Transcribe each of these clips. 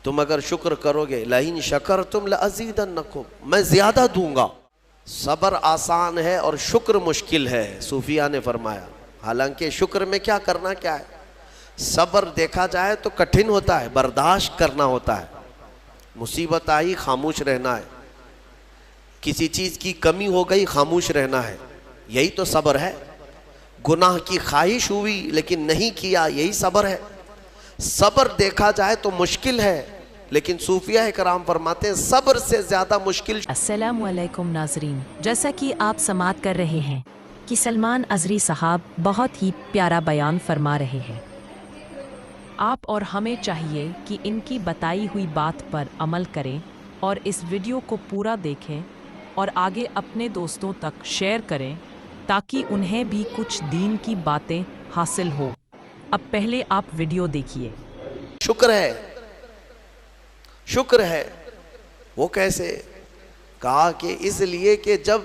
تم اگر شکر کرو گے لئن شکرتم لازیدنکم، میں زیادہ دوں گا۔ صبر آسان ہے اور شکر مشکل ہے، صوفیہ نے فرمایا۔ حالانکہ شکر میں کیا کرنا کیا ہے، صبر دیکھا جائے تو کٹھن ہوتا ہے، برداشت کرنا ہوتا ہے، مصیبت آئی خاموش رہنا ہے، کسی چیز کی کمی ہو گئی خاموش رہنا ہے، یہی تو صبر ہے۔ گناہ کی خواہش ہوئی لیکن نہیں کیا، یہی صبر ہے۔ صبر دیکھا جائے تو مشکل ہے، لیکن صوفیہ کرام فرماتے ہیں صبر سے زیادہ مشکل۔ السلام علیکم ناظرین، جیسا کہ آپ سماعت کر رہے ہیں کہ سلمان ازری صاحب بہت ہی پیارا بیان فرما رہے ہیں۔ آپ اور ہمیں چاہیے کہ ان کی بتائی ہوئی بات پر عمل کریں اور اس ویڈیو کو پورا دیکھیں اور آگے اپنے دوستوں تک شیئر کریں تاکہ انہیں بھی کچھ دین کی باتیں حاصل ہو۔ اب پہلے آپ ویڈیو دیکھیے۔ شکر ہے، شکر ہے۔ وہ کیسے؟ کہا کہ اس لیے کہ جب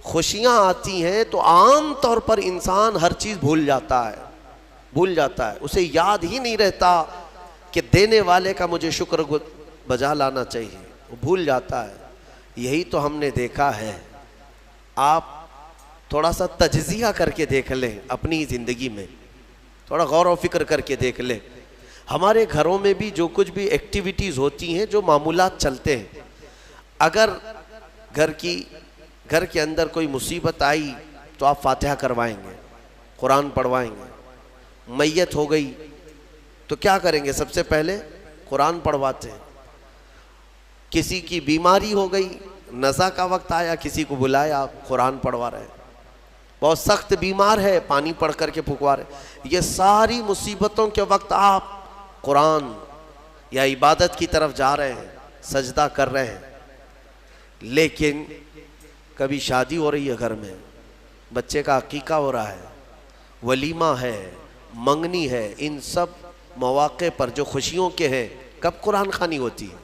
خوشیاں آتی ہیں تو عام طور پر انسان ہر چیز بھول جاتا ہے، اسے یاد ہی نہیں رہتا کہ دینے والے کا مجھے شکر بجا لانا چاہیے، وہ بھول جاتا ہے۔ یہی تو ہم نے دیکھا ہے۔ آپ تھوڑا سا تجزیہ کر کے دیکھ لیں اپنی زندگی میں، تھوڑا غور و فکر کر کے دیکھ لیں۔ ہمارے گھروں میں بھی جو کچھ بھی ایکٹیویٹیز ہوتی ہیں، جو معمولات چلتے ہیں، اگر گھر کے اندر کوئی مصیبت آئی تو آپ فاتحہ کروائیں گے، قرآن پڑھوائیں گے۔ میت ہو گئی تو کیا کریں گے؟ سب سے پہلے قرآن پڑھواتے ہیں۔ کسی کی بیماری ہو گئی، نزا کا وقت آیا، کسی کو بلایا، آپ قرآن پڑھوا رہے ہیں۔ بہت سخت بیمار ہے، پانی پڑھ کر کے پھکوا رہے۔ یہ ساری مصیبتوں کے وقت آپ قرآن یا عبادت کی طرف جا رہے ہیں، سجدہ کر رہے ہیں۔ لیکن کبھی شادی ہو رہی ہے گھر میں، بچے کا عقیقہ ہو رہا ہے، ولیمہ ہے، منگنی ہے، ان سب مواقع پر جو خوشیوں کے ہیں، کب قرآن خوانی ہوتی ہے؟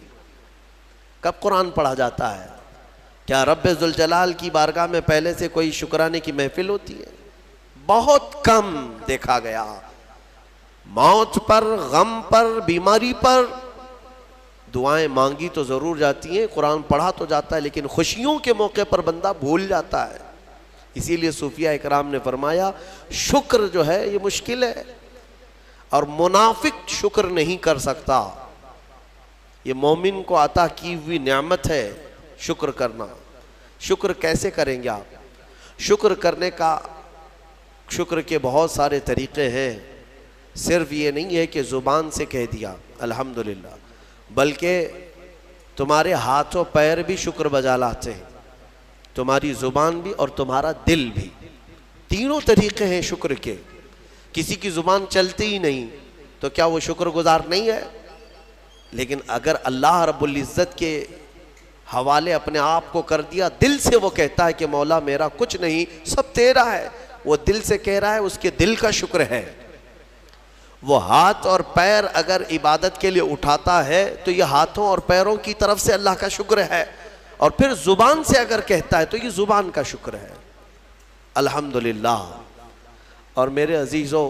کب قرآن پڑھا جاتا ہے؟ کیا رب ذوالجلال کی بارگاہ میں پہلے سے کوئی شکرانے کی محفل ہوتی ہے؟ بہت کم دیکھا گیا۔ موت پر، غم پر، بیماری پر دعائیں مانگی تو ضرور جاتی ہیں، قرآن پڑھا تو جاتا ہے، لیکن خوشیوں کے موقع پر بندہ بھول جاتا ہے۔ اسی لیے صوفیہ اکرام نے فرمایا شکر جو ہے یہ مشکل ہے، اور منافق شکر نہیں کر سکتا۔ یہ مومن کو عطا کی ہوئی نعمت ہے شکر کرنا۔ شکر کیسے کریں گے آپ؟ شکر کے بہت سارے طریقے ہیں۔ صرف یہ نہیں ہے کہ زبان سے کہہ دیا الحمدللہ، بلکہ تمہارے ہاتھ و پیر بھی شکر بجا لاتے ہیں، تمہاری زبان بھی اور تمہارا دل بھی۔ تینوں طریقے ہیں شکر کے۔ کسی کی زبان چلتی ہی نہیں تو کیا وہ شکر گزار نہیں ہے؟ لیکن اگر اللہ رب العزت کے حوالے اپنے آپ کو کر دیا، دل سے وہ کہتا ہے کہ مولا میرا کچھ نہیں، سب تیرا ہے، وہ دل سے کہہ رہا ہے، اس کے دل کا شکر ہے۔ وہ ہاتھ اور پیر اگر عبادت کے لیے اٹھاتا ہے تو یہ ہاتھوں اور پیروں کی طرف سے اللہ کا شکر ہے، اور پھر زبان سے اگر کہتا ہے تو یہ زبان کا شکر ہے۔ الحمدللہ۔ اور میرے عزیزو،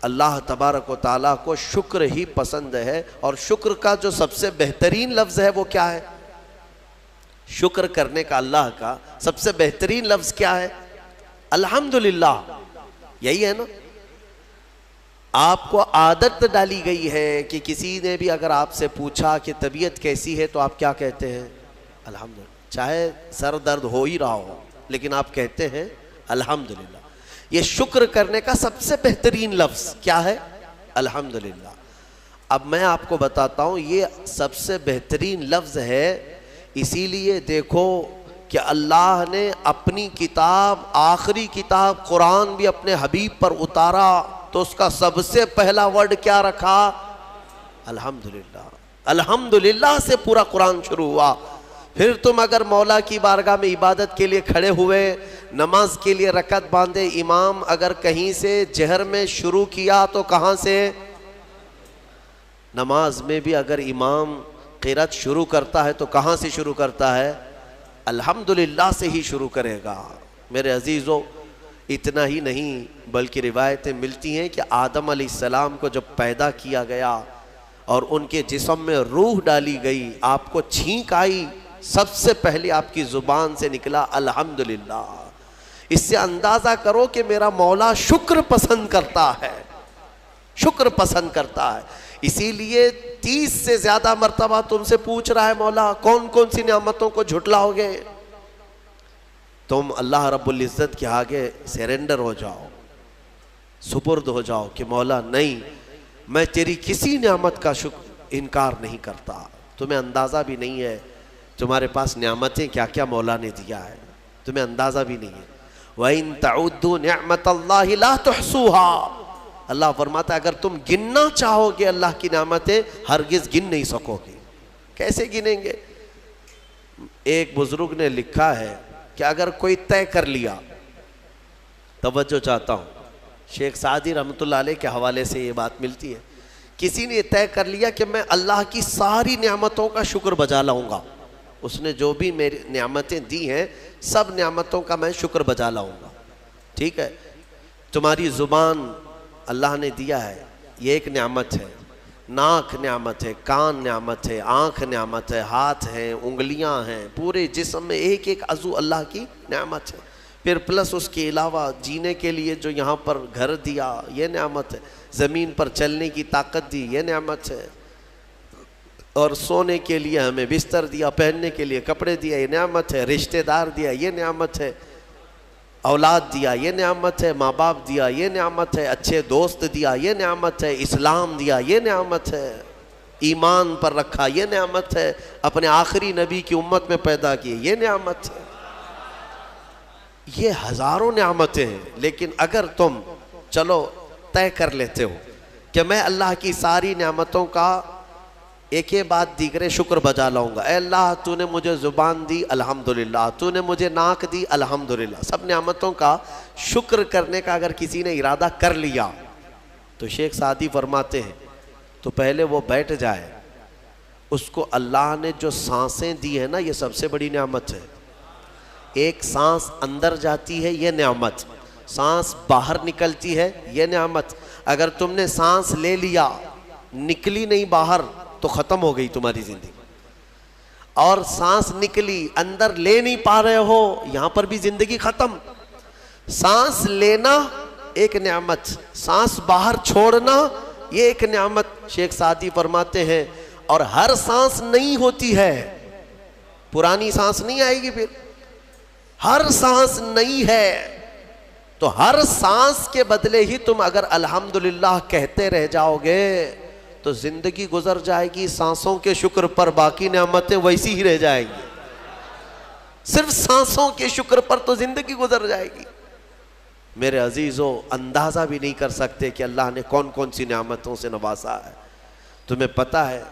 اللہ تبارک و تعالیٰ کو شکر ہی پسند ہے، اور شکر کا جو سب سے بہترین لفظ ہے وہ کیا ہے؟ شکر کرنے کا اللہ کا سب سے بہترین لفظ کیا ہے؟ الحمدللہ۔ یہی ہے نا؟ آپ کو عادت ڈالی گئی ہے کہ کسی نے بھی اگر آپ سے پوچھا کہ طبیعت کیسی ہے تو آپ کیا کہتے ہیں؟ الحمدللہ۔ چاہے سر درد ہو ہی رہا ہو لیکن آپ کہتے ہیں الحمدللہ۔ یہ شکر کرنے کا سب سے بہترین لفظ کیا ہے؟ الحمدللہ۔ اب میں آپ کو بتاتا ہوں یہ سب سے بہترین لفظ ہے، اسی لیے دیکھو کہ اللہ نے اپنی کتاب، آخری کتاب قرآن بھی اپنے حبیب پر اتارا تو اس کا سب سے پہلا ورڈ کیا رکھا؟ الحمدللہ۔ الحمدللہ سے پورا قرآن شروع ہوا۔ پھر تم اگر مولا کی بارگاہ میں عبادت کے لیے کھڑے ہوئے، نماز کے لیے رکعت باندھے، امام اگر کہیں سے جہر میں شروع کیا تو کہاں سے؟ نماز میں بھی اگر امام قرات شروع کرتا ہے تو کہاں سے شروع کرتا ہے؟ الحمدللہ سے ہی شروع کرے گا۔ میرے عزیزو، اتنا ہی نہیں بلکہ روایتیں ملتی ہیں کہ آدم علیہ السلام کو جب پیدا کیا گیا اور ان کے جسم میں روح ڈالی گئی، آپ کو چھینک آئی، سب سے پہلے آپ کی زبان سے نکلا الحمدللہ۔ اس سے اندازہ کرو کہ میرا مولا شکر پسند کرتا ہے، شکر پسند کرتا ہے۔ اسی لیے 30 سے زیادہ مرتبہ تم سے پوچھ رہا ہے مولا کون کون سی نعمتوں کو جھٹلاؤ گے؟ تم اللہ رب العزت کے آگے سیرنڈر ہو جاؤ، سپرد ہو جاؤ کہ مولا نہیں، میں تیری کسی نعمت کا انکار نہیں کرتا۔ تمہیں اندازہ بھی نہیں ہے تمہارے پاس نعمتیں کیا کیا مولا نے دیا ہے، تمہیں اندازہ بھی نہیں ہے۔ وَإِن تَعُدُّوا نِعْمَةَ اللَّهِ لَا تُحْصُوهَا، اللہ فرماتا ہے اگر تم گننا چاہو گے اللہ کی نعمتیں ہرگز گن نہیں سکو گے۔ کیسے گنیں گے؟ ایک بزرگ نے لکھا ہے کہ اگر کوئی طے کر لیا، توجہ چاہتا ہوں، شیخ سعدی رحمۃ اللہ علیہ کے حوالے سے یہ بات ملتی ہے، کسی نے طے کر لیا کہ میں اللہ کی ساری نعمتوں کا شکر بجا لاؤں گا، اس نے جو بھی میری نعمتیں دی ہیں سب نعمتوں کا میں شکر بجا لاؤں گا، ٹھیک ہے؟ تمہاری زبان اللہ نے دیا ہے، یہ ایک نعمت ہے، ناک نعمت ہے، کان نعمت ہے، آنکھ نعمت ہے، ہاتھ ہیں، انگلیاں ہیں، پورے جسم میں ایک ایک عضو اللہ کی نعمت ہے، پھر پلس اس کے علاوہ جینے کے لیے جو یہاں پر گھر دیا یہ نعمت ہے، زمین پر چلنے کی طاقت دی یہ نعمت ہے، اور سونے کے لیے ہمیں بستر دیا، پہننے کے لیے کپڑے دیا یہ نعمت ہے، رشتہ دار دیا یہ نعمت ہے، اولاد دیا یہ نعمت ہے، ماں باپ دیا یہ نعمت ہے، اچھے دوست دیا یہ نعمت ہے، اسلام دیا یہ نعمت ہے، ایمان پر رکھا یہ نعمت ہے، اپنے آخری نبی کی امت میں پیدا کیے یہ نعمت ہے۔ یہ ہزاروں نعمتیں ہیں، لیکن اگر تم چلو طے کر لیتے ہو کہ میں اللہ کی ساری نعمتوں کا ایک ہی بات دیگرے شکر بجا لاؤں گا، اے اللہ تو نے مجھے زبان دی الحمدللہ، تو نے مجھے ناک دی الحمدللہ، سب نعمتوں کا شکر کرنے کا اگر کسی نے ارادہ کر لیا تو شیخ سعدی فرماتے ہیں تو پہلے وہ بیٹھ جائے، اس کو اللہ نے جو سانسیں دی ہیں نا یہ سب سے بڑی نعمت ہے۔ ایک سانس اندر جاتی ہے یہ نعمت، سانس باہر نکلتی ہے یہ نعمت۔ اگر تم نے سانس لے لیا نکلی نہیں باہر تو ختم ہو گئی تمہاری زندگی، اور سانس نکلی اندر لے نہیں پا رہے ہو یہاں پر بھی زندگی ختم۔ سانس لینا ایک نعمت، سانس باہر چھوڑنا یہ ایک نعمت۔ شیخ سعدی فرماتے ہیں اور ہر سانس نہیں ہوتی ہے، پرانی سانس نہیں آئے گی، پھر ہر سانس نہیں ہے، تو ہر سانس کے بدلے ہی تم اگر الحمدللہ کہتے رہ جاؤ گے تو زندگی گزر جائے گی سانسوں کے شکر پر، باقی نعمتیں ویسی ہی رہ جائیں گی، صرف سانسوں کے شکر پر تو زندگی گزر جائے گی۔ میرے عزیزو اندازہ بھی نہیں کر سکتے کہ اللہ نے کون کون سی نعمتوں سے نوازا ہے۔ تمہیں پتہ ہے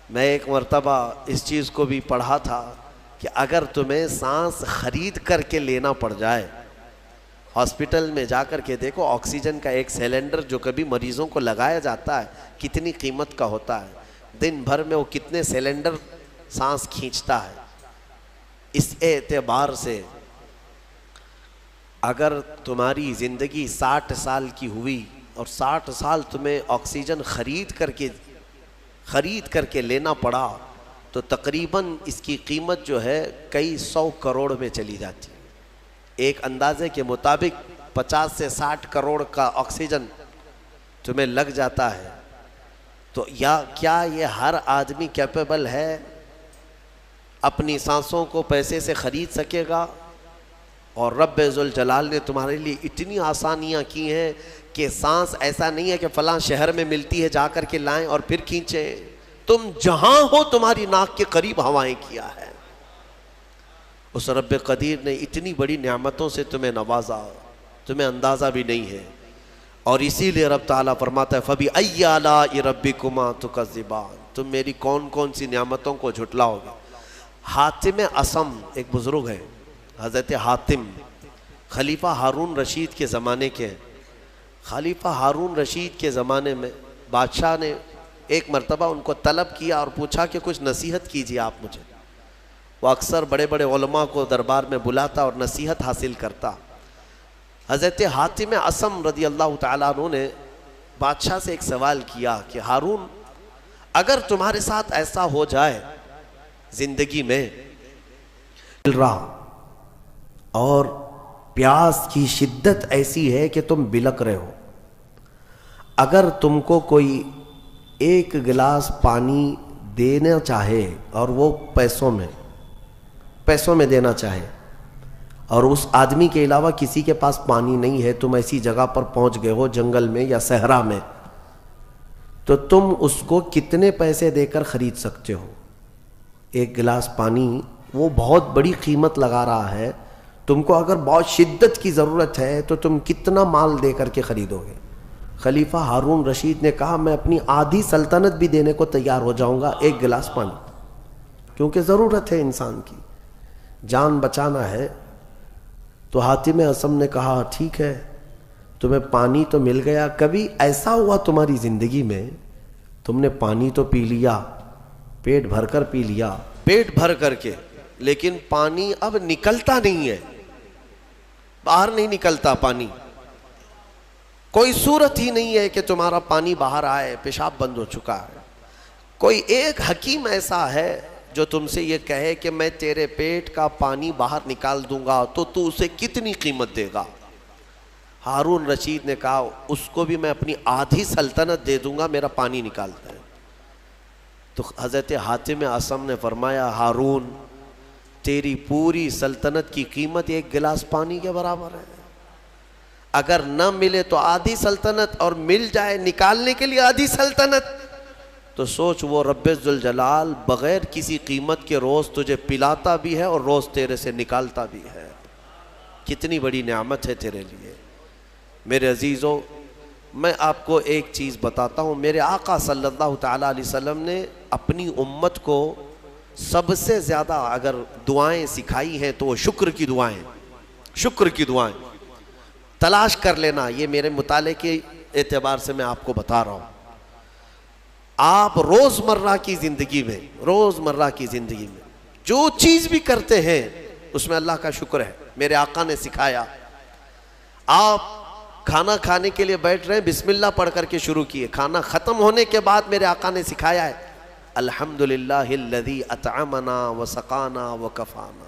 میں ایک مرتبہ اس چیز کو بھی پڑھا تھا کہ اگر تمہیں سانس خرید کر کے لینا پڑ جائے، ہاسپٹل میں جا کر کے دیکھو آکسیجن کا ایک سلنڈر جو کبھی مریضوں کو لگایا جاتا ہے کتنی قیمت کا ہوتا ہے، دن بھر میں وہ کتنے سلنڈر سانس کھینچتا ہے۔ اس اعتبار سے اگر تمہاری زندگی 60 سال کی ہوئی اور 60 سال تمہیں آکسیجن خرید کر کے لینا پڑا تو تقریباً اس کی قیمت جو ہے کئی 100 کروڑ میں چلی جاتی ہے۔ ایک اندازے کے مطابق 50 سے 60 کروڑ کا آکسیجن تمہیں لگ جاتا ہے، تو کیا یہ ہر آدمی کیپیبل ہے اپنی سانسوں کو پیسے سے خرید سکے گا؟ اور رب ذوالجلال نے تمہارے لیے اتنی آسانیاں کی ہیں کہ سانس ایسا نہیں ہے کہ فلاں شہر میں ملتی ہے جا کر کے لائیں اور پھر کھینچیں، تم جہاں ہو تمہاری ناک کے قریب ہوائیں کیا ہے۔ اس رب قدیر نے اتنی بڑی نعمتوں سے تمہیں نوازا، تمہیں اندازہ بھی نہیں ہے، اور اسی لیے رب تعالیٰ فرماتا ہے فَبِأَيِّ آلَاءِ رَبِّكُمَا تُكَذِّبَانِ، تم میری کون کون سی نعمتوں کو جھٹلاؤ گے۔ حاتم اصم ایک بزرگ ہے، حضرت حاتم خلیفہ ہارون رشید کے زمانے کے ہیں۔ خلیفہ ہارون رشید کے زمانے میں بادشاہ نے ایک مرتبہ ان کو طلب کیا اور پوچھا کہ کچھ نصیحت کیجیے آپ مجھے۔ وہ اکثر بڑے بڑے علماء کو دربار میں بلاتا اور نصیحت حاصل کرتا۔ حضرت حاتم اصم رضی اللہ تعالیٰ عنہ نے بادشاہ سے ایک سوال کیا کہ ہارون اگر تمہارے ساتھ ایسا ہو جائے زندگی میں مل رہا اور پیاس کی شدت ایسی ہے کہ تم بلک رہے ہو، اگر تم کو کوئی ایک گلاس پانی دینا چاہے اور وہ پیسوں میں دینا چاہے، اور اس آدمی کے علاوہ کسی کے پاس پانی نہیں ہے، تم ایسی جگہ پر پہنچ گئے ہو جنگل میں یا صحرا میں، تو تم اس کو کتنے پیسے دے کر خرید سکتے ہو؟ ایک گلاس پانی وہ بہت بڑی قیمت لگا رہا ہے، تم کو اگر بہت شدت کی ضرورت ہے تو تم کتنا مال دے کر کے خریدو گے؟ خلیفہ ہارون رشید نے کہا میں اپنی آدھی سلطنت بھی دینے کو تیار ہو جاؤں گا ایک گلاس پانی، کیونکہ ضرورت ہے انسان کی، جان بچانا ہے۔ تو حاتم اصم نے کہا ٹھیک ہے، تمہیں پانی تو مل گیا، کبھی ایسا ہوا تمہاری زندگی میں تم نے پانی تو پی لیا، پیٹ بھر کر پی لیا، پیٹ بھر کر کے، لیکن پانی اب نکلتا نہیں ہے، باہر نہیں نکلتا پانی، کوئی صورت ہی نہیں ہے کہ تمہارا پانی باہر آئے، پیشاب بند ہو چکا ہے۔ کوئی ایک حکیم ایسا ہے جو تم سے یہ کہے کہ میں تیرے پیٹ کا پانی باہر نکال دوں گا تو تو اسے کتنی قیمت دے گا؟ ہارون رشید نے کہا اس کو بھی میں اپنی آدھی سلطنت دے دوں گا، میرا پانی نکالتا ہے۔ تو حضرت حاتم اصم نے فرمایا ہارون تیری پوری سلطنت کی قیمت ایک گلاس پانی کے برابر ہے، اگر نہ ملے تو آدھی سلطنت اور مل جائے نکالنے کے لیے آدھی سلطنت، تو سوچ وہ رب ذوالجلال بغیر کسی قیمت کے روز تجھے پلاتا بھی ہے اور روز تیرے سے نکالتا بھی ہے، کتنی بڑی نعمت ہے تیرے لیے۔ میرے عزیزوں، میں آپ کو ایک چیز بتاتا ہوں، میرے آقا صلی اللہ تعالیٰ علیہ وسلم نے اپنی امت کو سب سے زیادہ اگر دعائیں سکھائی ہیں تو وہ شکر کی دعائیں، شکر کی دعائیں تلاش کر لینا، یہ میرے مطالعے کے اعتبار سے میں آپ کو بتا رہا ہوں۔ آپ روزمرہ کی زندگی میں جو چیز بھی کرتے ہیں اس میں اللہ کا شکر ہے۔ میرے آقا نے سکھایا، آپ کھانا کھانے کے لیے بیٹھ رہے ہیں، بسم اللہ پڑھ کر کے شروع کیے، کھانا ختم ہونے کے بعد میرے آقا نے سکھایا ہے الحمدللہ الذی اطعمنا وسقانا وکفانا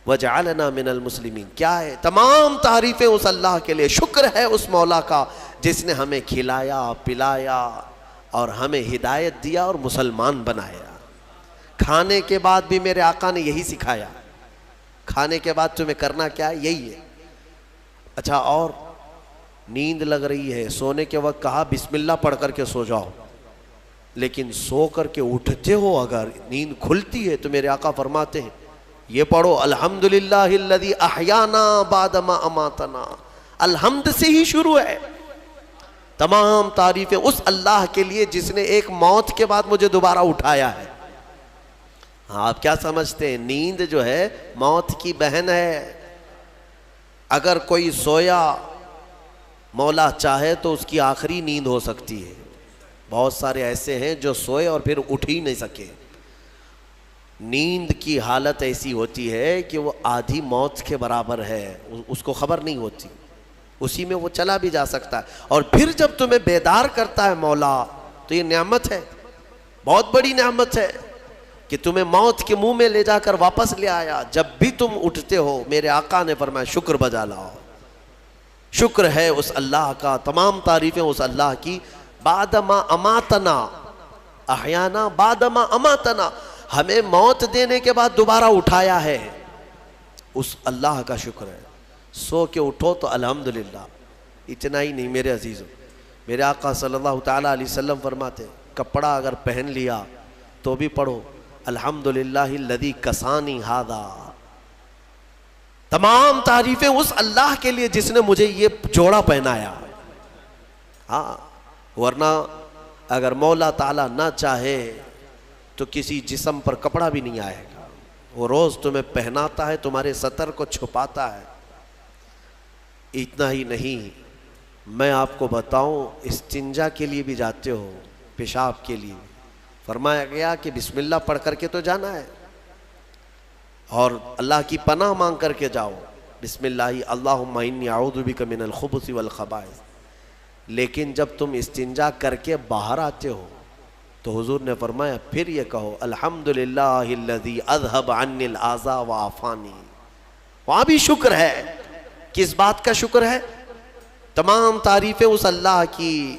وجعلنا من المسلمین۔ کیا ہے؟ تمام تعریفیں اس اللہ کے لیے، شکر ہے اس مولا کا جس نے ہمیں کھلایا پلایا اور ہمیں ہدایت دیا اور مسلمان بنایا۔ کھانے کے بعد بھی میرے آقا نے یہی سکھایا، کھانے کے بعد تمہیں کرنا کیا ہے؟ یہی ہے۔ اچھا، اور نیند لگ رہی ہے، سونے کے وقت کہا بسم اللہ پڑھ کر کے سو جاؤ، لیکن سو کر کے اٹھتے ہو اگر نیند کھلتی ہے تو میرے آقا فرماتے ہیں یہ پڑھو الحمدللہ الذی احیانا بعد ما اماتنا، الحمد سے ہی شروع ہے، تمام تعریفیں اس اللہ کے لیے جس نے ایک موت کے بعد مجھے دوبارہ اٹھایا ہے۔ ہاں، آپ کیا سمجھتے ہیں؟ نیند جو ہے موت کی بہن ہے، اگر کوئی سویا مولا چاہے تو اس کی آخری نیند ہو سکتی ہے، بہت سارے ایسے ہیں جو سوئے اور پھر اٹھ ہی نہیں سکے۔ نیند کی حالت ایسی ہوتی ہے کہ وہ آدھی موت کے برابر ہے، اس کو خبر نہیں ہوتی، اسی میں وہ چلا بھی جا سکتا ہے، اور پھر جب تمہیں بیدار کرتا ہے مولا تو یہ نعمت ہے، بہت بڑی نعمت ہے کہ تمہیں موت کے منہ میں لے جا کر واپس لے آیا۔ جب بھی تم اٹھتے ہو میرے آقا نے فرمایا شکر بجا لاؤ، شکر ہے اس اللہ کا، تمام تعریفیں اس اللہ کی۔ بعد ما اماتنا احیانا بعد ما اماتنا، ہمیں موت دینے کے بعد دوبارہ اٹھایا ہے، اس اللہ کا شکر ہے۔ سو کے اٹھو تو الحمدللہ۔ اتنا ہی نہیں میرے عزیزوں، میرے آقا صلی اللہ تعالیٰ علیہ وسلم فرماتے کپڑا اگر پہن لیا تو بھی پڑھو الحمدللہ الذی کسانی ھذا، تمام تعریفیں اس اللہ کے لیے جس نے مجھے یہ جوڑا پہنایا۔ ہاں، ورنہ اگر مولا تعالیٰ نہ چاہے تو کسی جسم پر کپڑا بھی نہیں آئے گا، وہ روز تمہیں پہناتا ہے، تمہارے سطر کو چھپاتا ہے۔ اتنا ہی نہیں، میں آپ کو بتاؤں استنجا کے لیے بھی جاتے ہو، پیشاب کے لیے فرمایا گیا کہ بسم اللہ پڑھ کر کے تو جانا ہے اور اللہ کی پناہ مانگ کر کے جاؤ، بسم اللہ اللہم انی اعوذ بک من الخبث والخبائث۔ لیکن جب تم استنجا کر کے باہر آتے ہو تو حضور نے فرمایا پھر یہ کہو الحمدللہ الذی اذھب عنی الاذى وعافانی. وہاں بھی شکر ہے. کس بات کا شکر ہے؟ تمام تعریفیں اس اللہ کی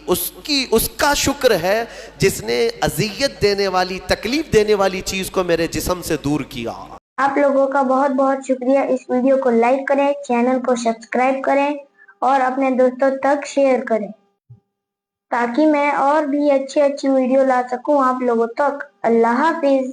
اس کا شکر ہے جس نے اذیت دینے والی تکلیف دینے والی چیز کو میرے جسم سے دور کیا. آپ لوگوں کا بہت بہت شکریہ. اس ویڈیو کو لائک کریں، چینل کو سبسکرائب کریں اور اپنے دوستوں تک شیئر کریں تاکہ میں اور بھی اچھی ویڈیو لا سکوں آپ لوگوں تک. اللہ حافظ.